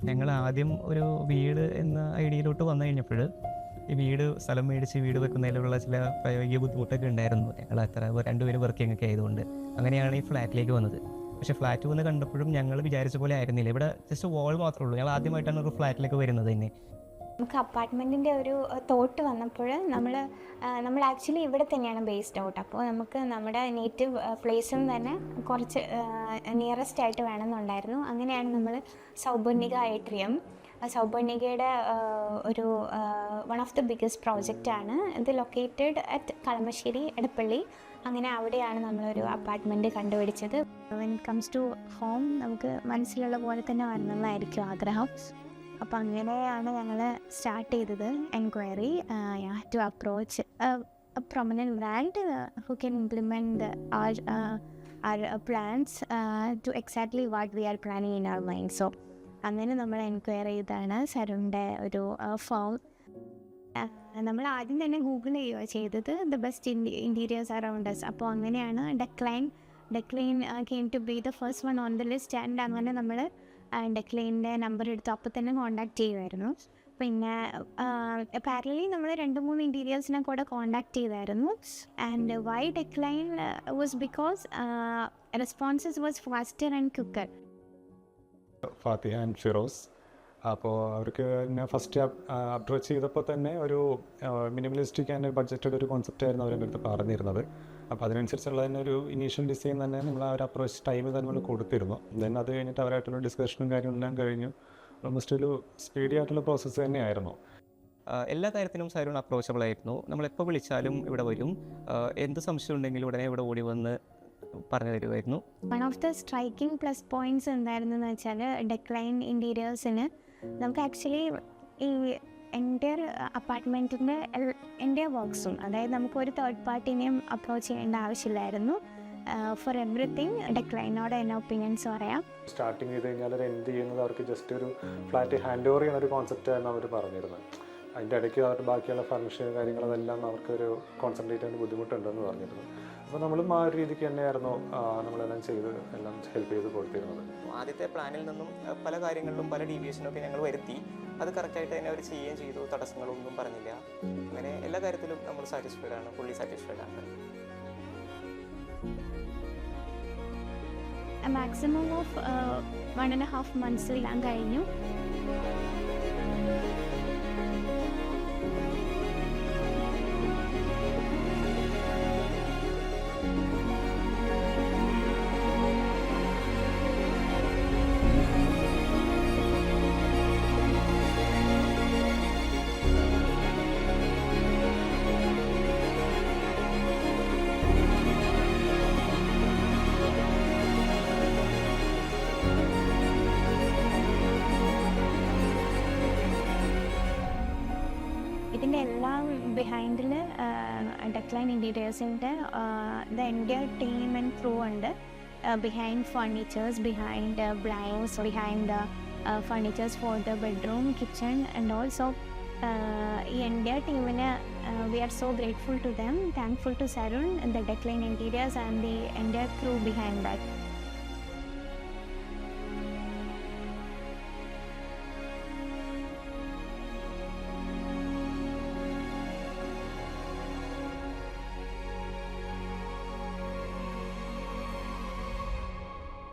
ഞങ്ങൾ ആദ്യം ഒരു വീട് എന്ന ഐഡിയയിലോട്ട് വന്നു കഴിഞ്ഞപ്പോൾ ഈ സ്ഥലം മേടിച്ച് വീട് വെക്കുന്നതിലുള്ള ചില പ്രായോഗിക ബുദ്ധിമുട്ടൊക്കെ ഉണ്ടായിരുന്നു. ഞങ്ങൾ അത്ര രണ്ടുപേര് വർക്കിംഗ് ഒക്കെ ആയതുകൊണ്ട് അങ്ങനെയാണ് ഈ ഫ്ലാറ്റിലേക്ക് വന്നത്. പക്ഷേ ഫ്ലാറ്റ് വന്ന് കണ്ടപ്പോഴും ഞങ്ങൾ വിചാരിച്ച പോലെ ആയിരുന്നില്ല. ഇവിടെ ജസ്റ്റ് വാൾ മാത്രമേ ഉള്ളൂ. ഞങ്ങൾ ആദ്യമായിട്ടാണ് ഒരു ഫ്ലാറ്റിലേക്ക് വരുന്നത് തന്നെ. നമുക്ക് അപ്പാർട്ട്മെൻറ്റിൻ്റെ ഒരു തോട്ട് വന്നപ്പോൾ നമ്മൾ ആക്ച്വലി ഇവിടെ തന്നെയാണ് ബേസ്ഡ് ഔട്ട്. അപ്പോൾ നമുക്ക് നമ്മുടെ നേറ്റീവ് പ്ലേസിൽ നിന്ന് തന്നെ കുറച്ച് നിയറസ്റ്റ് ആയിട്ട് വേണമെന്നുണ്ടായിരുന്നു. അങ്ങനെയാണ് നമ്മൾ സൗപർണിക ഏട്രിയം, സൗപർണികയുടെ ഒരു വൺ ഓഫ് ദി ബിഗ്ഗസ്റ്റ് പ്രോജക്റ്റാണ് ഇത്. Located at Kalamassery, Edappally. അങ്ങനെ അവിടെയാണ് നമ്മളൊരു അപ്പാർട്ട്മെൻറ്റ് കണ്ടുപിടിച്ചത്. When it comes to home നമുക്ക് മനസ്സിലുള്ള പോലെ തന്നെ വരണമെന്നായിരിക്കും ആഗ്രഹം. അപ്പോൾ അങ്ങനെയാണ് ഞങ്ങൾ സ്റ്റാർട്ട് ചെയ്തത് enquiry to approach a permanent brand who can implement our plans to exactly what we are planning in our mind. So അങ്ങനെ നമ്മൾ എൻക്വയർ ചെയ്താണ് സരുണിൻ്റെ ഒരു ഫോം. നമ്മൾ ആദ്യം തന്നെ ഗൂഗിൾ ചെയ്യുക ചെയ്തത് the best interiors around us. അപ്പോൾ അങ്ങനെയാണ് Decline came to be the first one on the list. And അങ്ങനെ നമ്മൾ ഡെക്ലൈൻ്റെ നമ്പർ എടുത്ത് അപ്പോൾ തന്നെ കോൺടാക്ട് ചെയ്യുമായിരുന്നു. പിന്നെ പാരലി നമ്മൾ 2-3 ഇൻറ്റീരിയേഴ്സിനെ കൂടെ കോൺടാക്ട് ചെയ്തായിരുന്നു. And why Decline was because responses was faster and quicker. Fathiha and Firoz. അപ്പോൾ അവർക്ക് എന്നെ ഫസ്റ്റ് അപ്രോച്ച് ചെയ്തപ്പോൾ തന്നെ ഒരു മിനിമലിസ്റ്റിക് ആൻഡ് ബഡ്ജറ്റഡ് ഒരു കോൺസെപ്റ്റ് ആയിരുന്നു അവരെൻ്റെ അടുത്ത് പറഞ്ഞിരുന്നത്. അപ്പോൾ അതിനനുസരിച്ചുള്ള തന്നെ ഒരു ഇനീഷ്യൽ ഡിസൈൻ തന്നെ നമ്മൾ ആ ഒരു അപ്രോച്ച് ടൈമിൽ തന്നെ നമ്മൾ കൊടുത്തിരുന്നു. ദെൻ അത് കഴിഞ്ഞിട്ട് അവരായിട്ടുള്ള ഡിസ്കഷനും കാര്യങ്ങളെല്ലാം കഴിഞ്ഞു. ഓൾമോസ്റ്റ് ഒരു സ്പീഡി ആയിട്ടുള്ള പ്രോസസ്സ് തന്നെയായിരുന്നു. എല്ലാ കാര്യത്തിനും സരുൺ അപ്രോച്ചബിൾ ആയിരുന്നു. നമ്മളെപ്പോൾ വിളിച്ചാലും ഇവിടെ വരും. എന്ത് സംശയം ഉണ്ടെങ്കിലും ഉടനെ ഇവിടെ ഓടി വന്ന് പറഞ്ഞു തരുമായിരുന്നു. One of the striking plus points എന്തായിരുന്നെന്ന് വെച്ചാൽ ഡെക്ലൈൻ ഇൻറ്റീരിയേഴ്സിന് നമുക്ക് ആക്ച്വലി ഈ എൻ്റയർ അപ്പാർട്ട്മെൻറ്റിൻ്റെ എൻ്റയർ വർക്ക്സും, അതായത് നമുക്കൊരു തേർഡ് പാർട്ടിനെയും അപ്രോച്ച് ചെയ്യേണ്ട ആവശ്യമില്ലായിരുന്നു. ഫോർ എവറിത്തിങ് ഡെക്ലൈനോട് എന്നെ ഒപ്പീനിയൻസ് പറയാം. സ്റ്റാർട്ടിങ് ചെയ്ത് കഴിഞ്ഞാൽ ഒരു എൻഡ് ചെയ്യുന്നത് അവർക്ക് ജസ്റ്റ് ഒരു ഫ്ലാറ്റ് ഹാൻഡ് ഓവർ ചെയ്യുന്ന ഒരു കോൺസെപ്റ്റായിരുന്നു അവർ പറഞ്ഞിരുന്നത്. അതിൻ്റെ ഇടയ്ക്ക് അവരുടെ ബാക്കിയുള്ള ഫർണിഷർ കാര്യങ്ങളതെല്ലാം അവർക്കൊരു കോൺസെൻട്രേറ്റ് ചെയ്യാൻ ബുദ്ധിമുട്ടുണ്ടെന്ന് പറഞ്ഞിരുന്നു. അപ്പോൾ നമ്മളും ആ ഒരു രീതിക്ക് തന്നെയായിരുന്നു നമ്മളെല്ലാം ചെയ്ത് എല്ലാം ഹെൽപ്പ് ചെയ്ത് കൊടുത്തിരുന്നത്. ആദ്യത്തെ പ്ലാനിൽ നിന്നും പല കാര്യങ്ങളിലും പല ഡീവിയേഷനൊക്കെ ഞങ്ങൾ വരുത്തി. അത് കറക്റ്റായിട്ട് തന്നെ അവർ ചെയ്യുകയും ചെയ്തു. തടസ്സങ്ങളൊന്നും പറഞ്ഞില്ല. അങ്ങനെ എല്ലാ കാര്യത്തിലും നമ്മൾ സാറ്റിസ്ഫൈഡ് ആണ്, ഫുള്ളി സാറ്റിസ്ഫൈഡ് ആണ്. മാക്സിമം ഓഫ് 1.5 months കഴിഞ്ഞു. ഇതിൻ്റെ എല്ലാം ബിഹൈൻഡിൽ ഡെക്ലൈൻ ഇൻറ്റീരിയേഴ്സിൻ്റെ the entire team and crew ഉണ്ട്. Behind furnitures, behind blinds, behind furnitures for the bedroom, kitchen and also ഈ എൻ്റയർ ടീമിന് we are so grateful to them, thankful to Sarun, the Decline interiors and the entire crew behind that.